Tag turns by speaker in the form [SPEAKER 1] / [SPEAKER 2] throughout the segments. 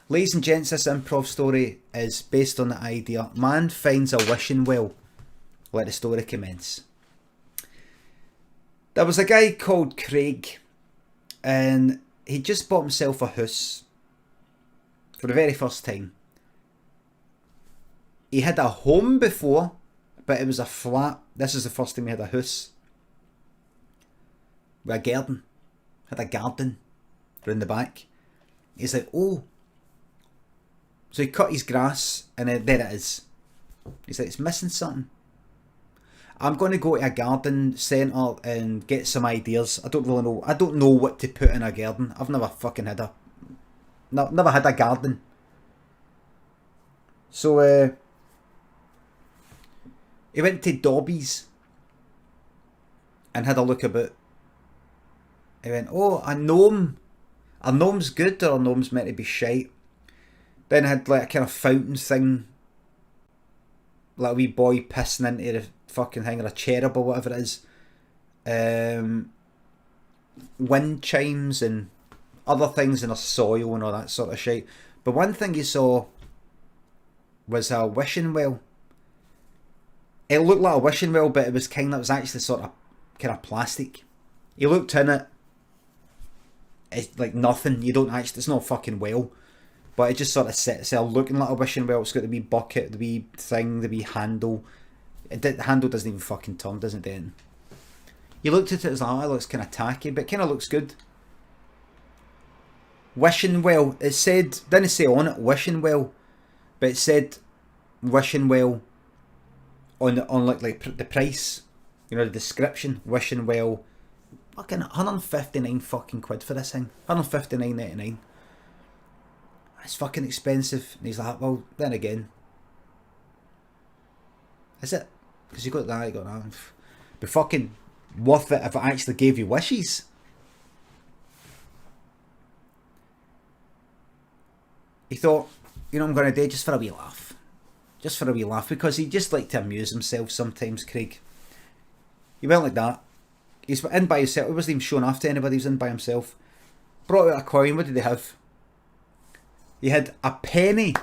[SPEAKER 1] Ladies and gents, this improv story is based on the idea: man finds a wishing well. Let the story commence. There was a guy called Craig, and he just bought himself a house for the very first time. He had a home before, but it was a flat. This is the first time he had a house with a garden. Had a garden round the back. He's like, oh. So he cut his grass, and then there it is. He's like, it's missing something. I'm going to go to a garden centre and get some ideas. I don't really know. I don't know what to put in a garden. I've never fucking had a... never had a garden. So, he went to Dobby's and had a look about. He went, oh, a gnome. A gnome's good, or a gnome's meant to be shite. Then had like a kind of fountain thing, like a wee boy pissing into the fucking thing, or a cherub or whatever it is. Wind chimes and other things in a soil and all that sort of shit. But one thing you saw was a wishing well. It looked like a wishing well, but it was actually sort of kind of plastic. You looked in it, it's like nothing. You don't actually, it's not a fucking well. But it just sort of sits there looking like a wishing well. It's got the wee bucket, the wee thing, the wee handle. The handle doesn't even fucking turn, doesn't it? You looked at it as like, oh, it looks kind of tacky, but it kind of looks good. Wishing well. It said, didn't say on it, wishing well. But it said wishing well on like the price. You know, the description. Wishing well. Fucking 159 fucking quid for this thing. 159.99. It's fucking expensive. And he's like, well, then again, is it? Because you got that, you got that. Be fucking worth it if it actually gave you wishes. He thought, you know what I'm going to do, just for a wee laugh. Just for a wee laugh, because he just liked to amuse himself sometimes, Craig. He went like that. He's in by himself. He wasn't even showing off to anybody, he was in by himself. Brought out a coin. What did they have? He had a penny,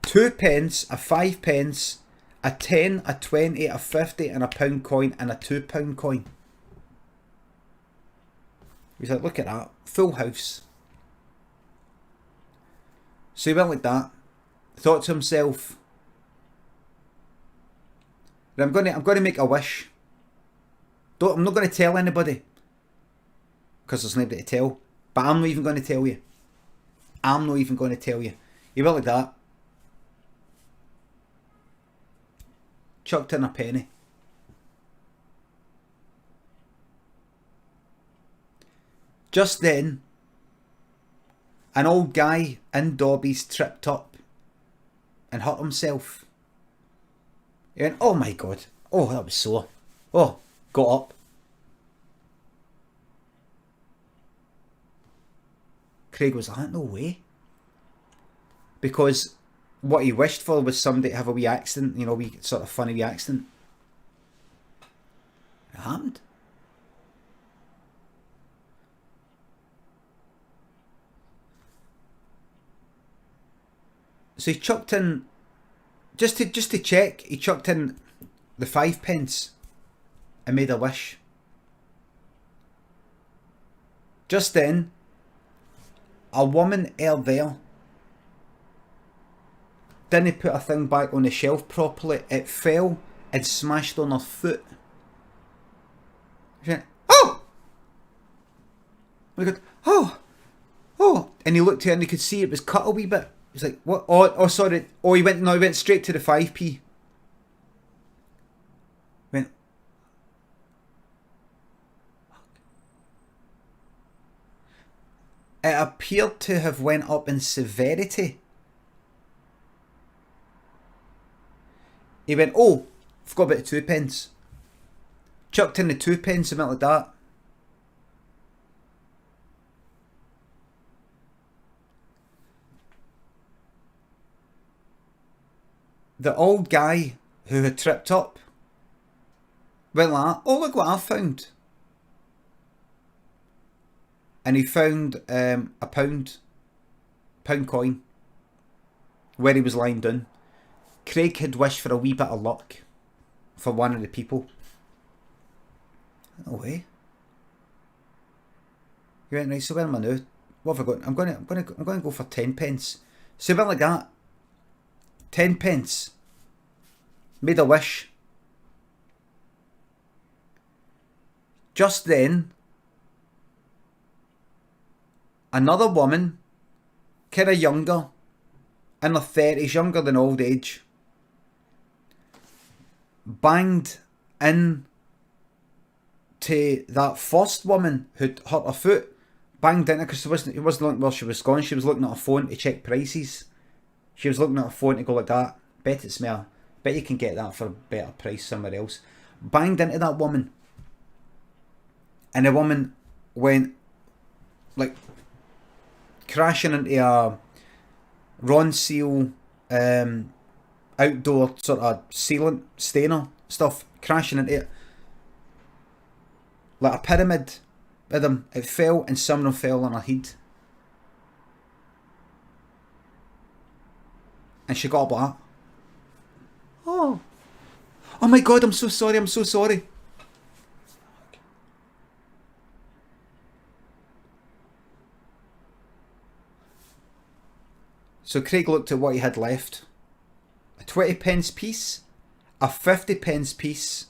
[SPEAKER 1] 2 pence, a 5 pence, a 10, a 20, a 50 and a pound coin, and a £2 coin. He's like, look at that, full house. So he went like that, thought to himself, I'm going to make a wish. I'm not going to tell anybody, because there's nobody to tell, but I'm not even going to tell you. I'm not even going to tell you. He went like that. Chucked in a penny. Just then, an old guy in Dobby's tripped up and hurt himself. He went, oh my god. Oh, that was sore. Oh, got up. Craig was like, no way. Because what he wished for was somebody to have a wee accident, you know, a wee sort of funny wee accident. It happened. So he chucked in, just to check, he chucked in the 5 pence and made a wish. Just then, a woman out there didn't put a thing back on the shelf properly. It fell and smashed on her foot. She went, oh! And he goes, oh! And he looked at it and he could see it was cut a wee bit. He's like, what? Oh, sorry. Oh, he went straight to the 5p. Went, it appeared to have went up in severity. He went, oh, forgot about the 2 pence. Chucked in the 2 pence and went like that. The old guy who had tripped up went like, oh, look what I found. And he found a pound. pound coin where he was lying down. Craig had wished for a wee bit of luck for one of the people. No way. He went, right, so where am I now? What have I got? I'm gonna go for 10 pence. So he went like that. 10 pence. Made a wish. Just then, another woman, kind of younger, in her 30s, younger than old age, banged in to that first woman who'd hurt her foot. Banged into because it wasn't looking where she was going. She was looking at her phone to check prices. She was looking at her phone to go like that. Bet it's me. Bet you can get that for a better price somewhere else. Banged into that woman. And the woman went like crashing into a Ron Seal outdoor sort of sealant stainer stuff. Crashing into it. Like a pyramid with them. It fell and someone fell on her head. And she got up like that. Oh my god, I'm so sorry. So Craig looked at what he had left. A 20 pence piece, a 50 pence piece,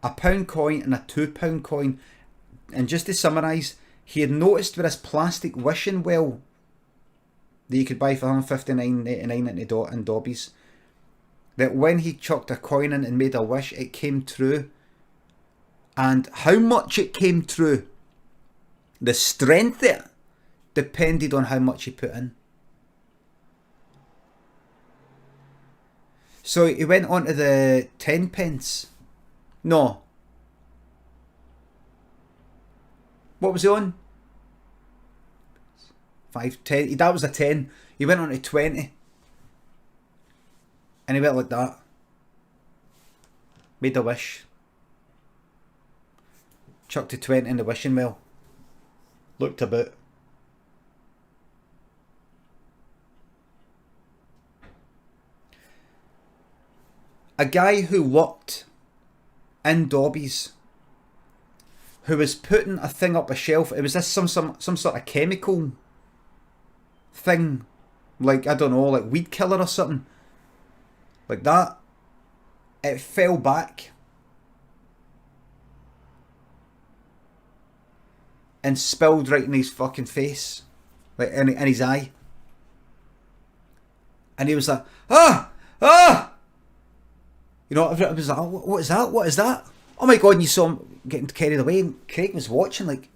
[SPEAKER 1] a pound coin and a £2 coin. And just to summarise, he had noticed with this plastic wishing well that you could buy for $159.89 in Dobbies, that when he chucked a coin in and made a wish, it came true. And how much it came true, the strength of it, depended on how much he put in. So he went on to the 10 pence. No. What was he on? 5, 10. That was a 10. He went on to 20. And he went like that. Made a wish. Chucked a 20 in the wishing well. Looked about. A guy who worked in Dobbies, who was putting a thing up a shelf. It was this some sort of chemical thing, like, I don't know, like weed killer or something like that. It fell back and spilled right in his fucking face, like in his eye. And he was like, ah! You know, I was like, what is that? Oh my god, and you saw him getting carried away, and Craig was watching like...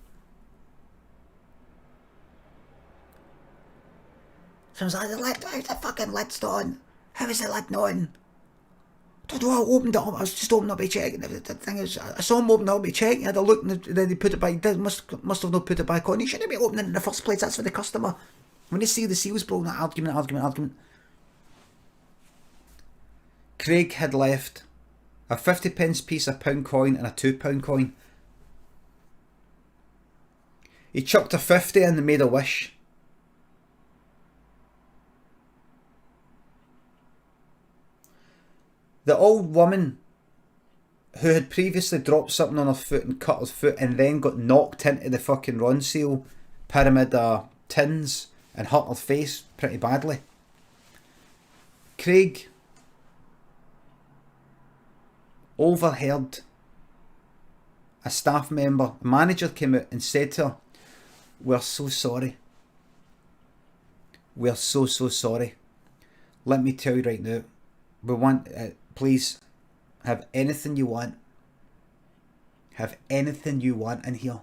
[SPEAKER 1] So I was like, how's the fucking lid's not on? How is the lid not on? I don't know, I opened it up, I was just opening up a check, and the thing is, I saw him open up a check, and I had a look, and then he put it back, must have not put it back on. He shouldn't be opening it in the first place, that's for the customer. When they see the seals broken, argument. Craig had left a 50 pence piece, a pound coin and a £2 coin. He chucked a 50 in and made a wish. The old woman who had previously dropped something on her foot and cut her foot and then got knocked into the fucking Ron Seal pyramid tins and hurt her face pretty badly. Craig overheard a staff member, a manager came out and said to her, "We're so sorry. We're so sorry. Let me tell you right now, we want, please, have anything you want. Have anything you want in here.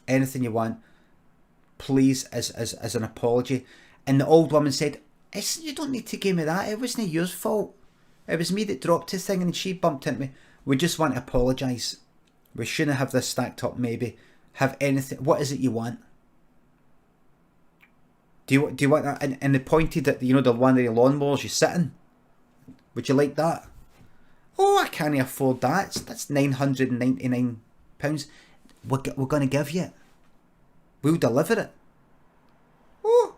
[SPEAKER 1] Anything you want. Please, as an apology." And the old woman said, "You don't need to give me that. It wasn't your fault. It was me that dropped the thing and she bumped into me. We just want to apologise. We shouldn't have this stacked up, maybe. Have anything. What is it you want? Do you want that?" And they pointed at, you know, the one of the lawnmowers you sit in. Would you like that? "Oh, I can't afford that. That's £999. we're going to give you it. We'll deliver it. Oh,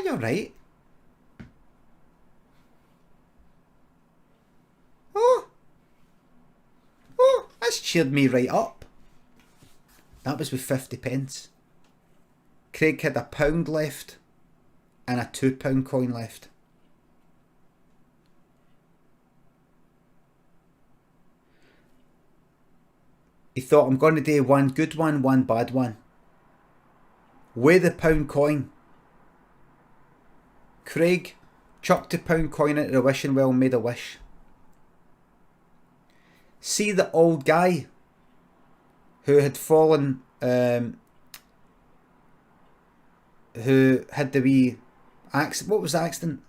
[SPEAKER 1] you're right. Oh, that's cheered me right up. That was with 50 pence. Craig had £1 left and a £2 coin left. He thought, I'm going to do one good one, one bad one. With the £1 coin, Craig chucked the £1 coin into the wishing well and made a wish. See the old guy who had fallen, who had the wee accident. What was the accident?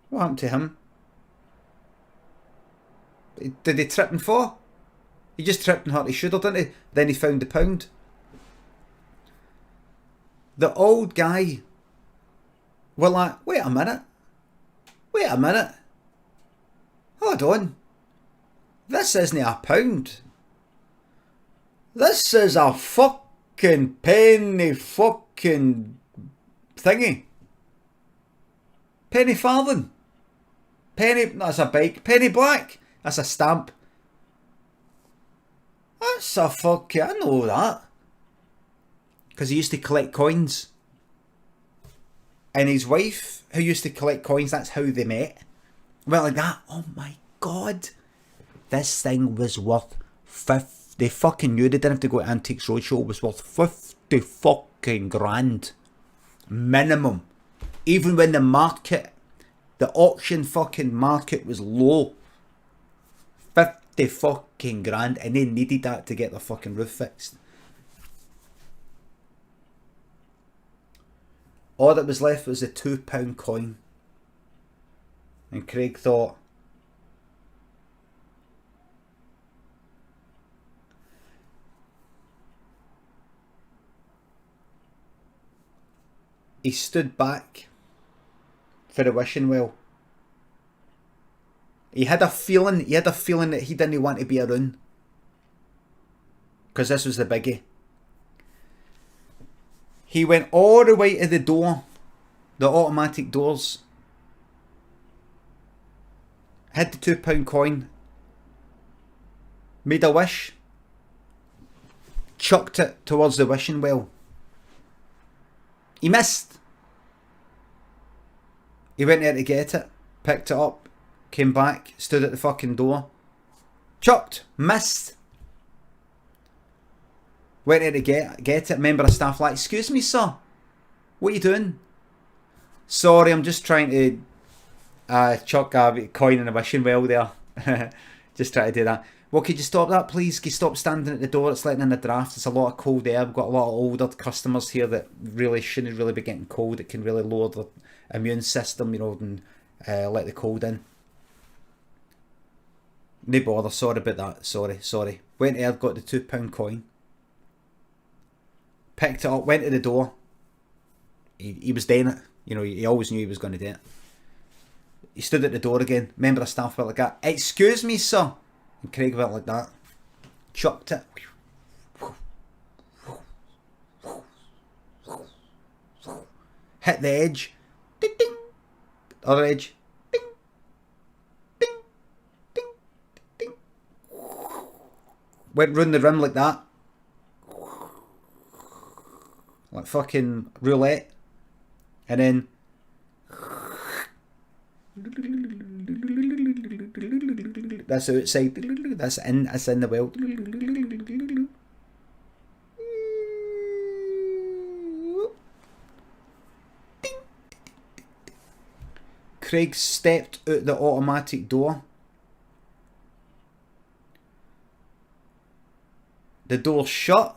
[SPEAKER 1] What happened to him? Did he trip and fall? He just tripped and hurt his shoulder, didn't he? Then he found the £1. The old guy were like, wait a minute. Hold on. This isn't £1. This is a fucking penny fucking thingy. Penny farthing. Penny, that's a bike. Penny black. That's a stamp. That's a fucking, I know that. Because he used to collect coins. And his wife, who used to collect coins, that's how they met. Well, like that. Oh my God. This thing was worth 50. They fucking knew they didn't have to go to Antiques Roadshow. It was worth 50 fucking grand. Minimum. Even when the market, the auction fucking market was low. 50 fucking grand. And they needed that to get their fucking roof fixed. All that was left was a £2 coin. And Craig thought, he stood back for the wishing well. He had a feeling that he didn't want to be around. Because this was the biggie. He went all the way to the door, the automatic doors, had the £2 coin, made a wish, chucked it towards the wishing well. He missed. He went there to get it, picked it up, came back, stood at the fucking door, chucked, missed. Went there to get it. Member of staff like, excuse me, sir, what are you doing? Sorry, I'm just trying to chuck a coin in a wishing well there. Just try to do that. Well, could you stop that, please? Can you stop standing at the door? It's letting in the draft. It's a lot of cold air. We've got a lot of older customers here that really shouldn't really be getting cold. It can really lower the immune system, you know, and let the cold in. No bother. Sorry about that. Sorry. Went there, got the £2 coin. Picked it up, went to the door. He was doing it. You know, he always knew he was going to do it. He stood at the door again. Member of staff went like that. Excuse me, sir. And Craig went like that. Chucked it. Hit the edge. Ding, ding. Other edge. Ding. Ding. Ding. Ding. Went round the rim like that. Like fucking roulette. And then that's outside. That's in the well. Craig stepped out the automatic door. The door shut.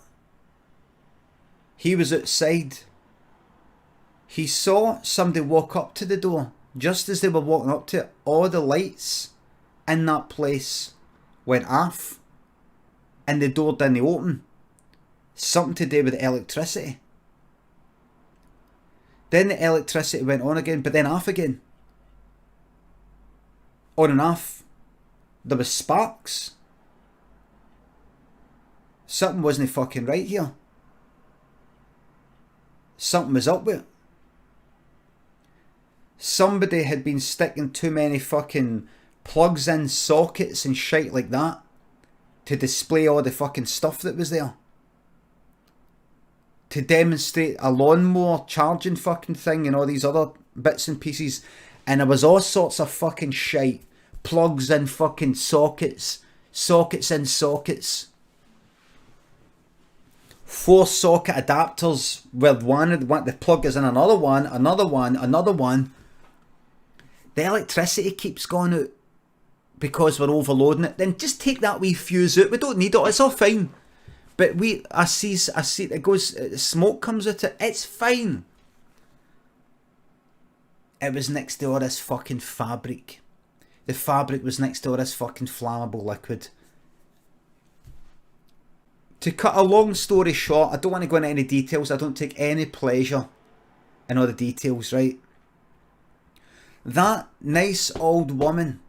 [SPEAKER 1] He was outside. He saw somebody walk up to the door. Just as they were walking up to it, all the lights in that place went off. And the door didn't open. Something to do with the electricity. Then the electricity went on again, but then off again. On and off. There was sparks. Something wasn't fucking right here. Something was up with it. Somebody had been sticking too many fucking plugs in sockets and shit like that to display all the fucking stuff that was there. To demonstrate a lawnmower charging fucking thing and all these other bits and pieces. And there was all sorts of fucking shite. Plugs in fucking sockets. Sockets in sockets. 4 socket adapters with the plug is in another one. The electricity keeps going out because we're overloading it. Then just take that wee fuse out. We don't need it. It's all fine. But I see it goes, smoke comes out it. It's fine. It was next to all this fucking fabric. The fabric was next to all this fucking flammable liquid. To cut a long story short, I don't want to go into any details. I don't take any pleasure in all the details, right? That nice old woman,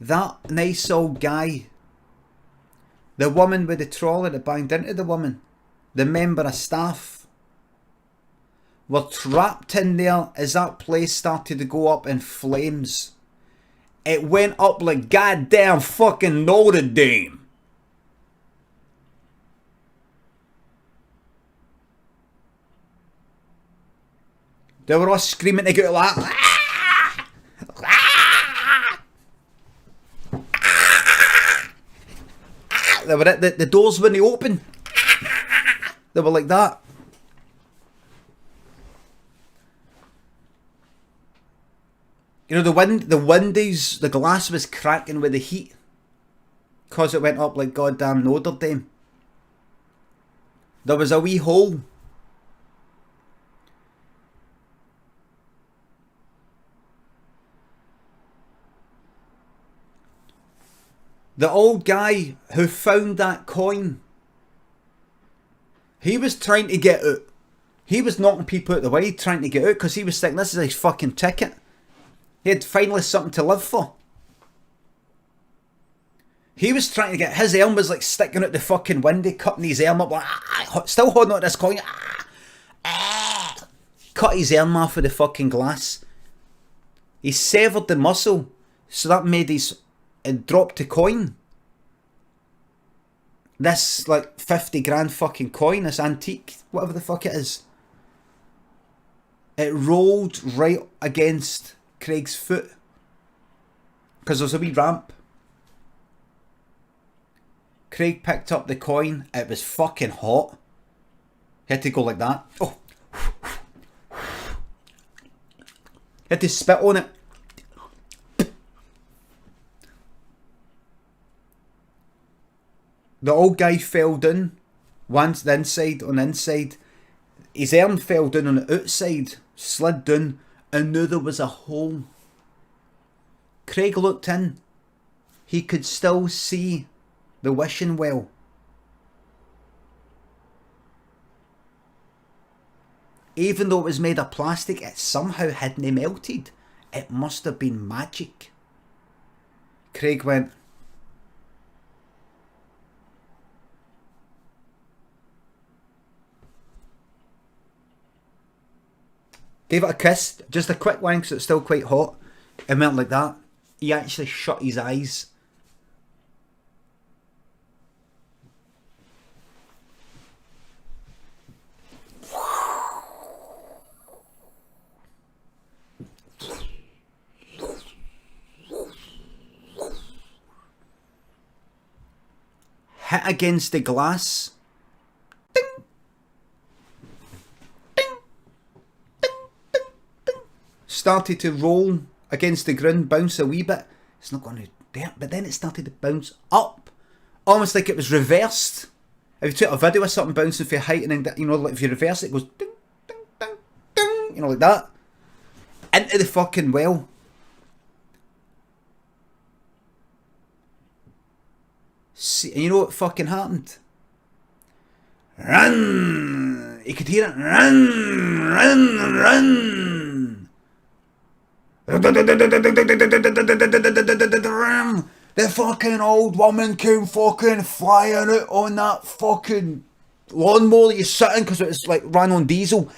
[SPEAKER 1] that nice old guy, the woman with the trolley that banged into the woman, the member of staff, were trapped in there as that place started to go up in flames. It went up like goddamn fucking Notre Dame. They were all screaming to get like, ah! Ah! Ah! They were at the doors when they opened. Ah! They were like that. You know, the windows, the glass was cracking with the heat. Because it went up like goddamn Notre Dame. There was a wee hole. The old guy who found that coin, he was trying to get out. He was knocking people out the way trying to get out because he was thinking this is his fucking ticket. He had finally something to live for. He was trying to get, his arm was like sticking out the fucking window, cutting his arm up like, still holding on to this coin. Cut his arm off with the fucking glass. He severed the muscle, so that made his drop to coin. This like 50 grand fucking coin, this antique, whatever the fuck it is. It rolled right against Craig's foot. Because there's a wee ramp. Craig picked up the coin. It was fucking hot. He had to go like that. Oh. He had to spit on it. The old guy fell down. Once the inside, on the inside. His arm fell down on the outside. Slid down. And knew there was a hole. Craig looked in. He could still see the wishing well. Even though it was made of plastic, it somehow hadn't melted. It must have been magic. Craig went, gave it a kiss, just a quick wank so it's still quite hot, and went like that. He actually shut his eyes. Hit against the glass. Ding! Ding! Ding! Ding! Ding! Started to roll against the ground, bounce a wee bit. It's not going to there, but then it started to bounce up, almost like it was reversed. If you took a video of something bouncing for height, and then, you know, like if you reverse it, it goes ding, ding, ding, ding, you know, like that, into the fucking well. See, and you know what fucking happened? Run! You could hear it. Run! Run! Run! The fucking old woman came fucking flying out on that fucking lawnmower that you're sitting because it was like ran on diesel.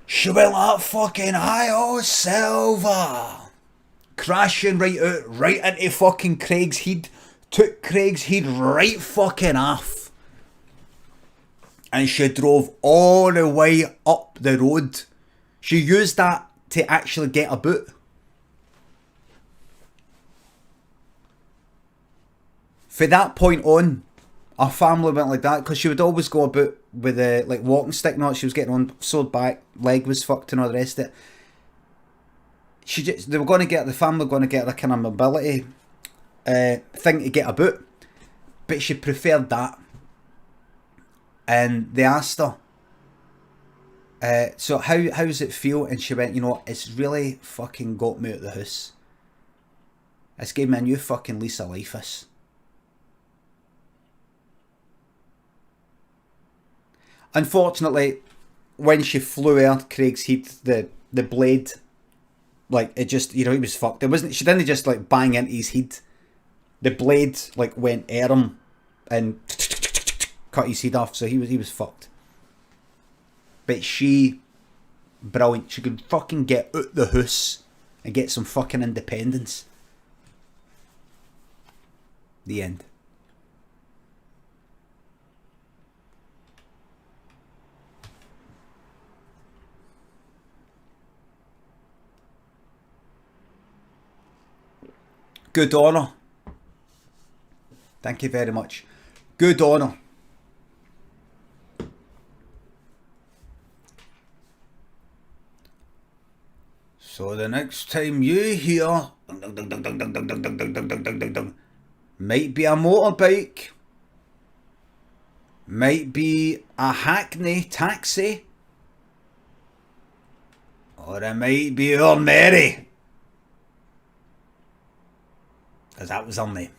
[SPEAKER 1] She went like fucking hi-oh Silver. Crashing right out, right into fucking Craig's Head. Took Craig's Head right fucking off. And she drove all the way up the road. She used that to actually get a boot. From that point on, our family went like that because she would always go about with a like walking stick. Not she was getting on sewed back, leg was fucked and all the rest of it. They were going to get the family were going to get a kind of mobility thing to get a boot, but she preferred that. And they asked her, so how does it feel? And she went, you know, it's really fucking got me out of the house. It's gave me a new fucking lease of life. This. Unfortunately, when she flew out Craig's Head, the blade, like it just, you know, he was fucked. It wasn't. She didn't just like bang into his head. The blade like went at him and cut his head off. So he was fucked. But she, brilliant. She could fucking get out the house and get some fucking independence. The end. Good honour. Thank you very much. Good honour. So the next time you hear might be a motorbike, might be a Hackney taxi, or it might be our Mary. Because that was her name.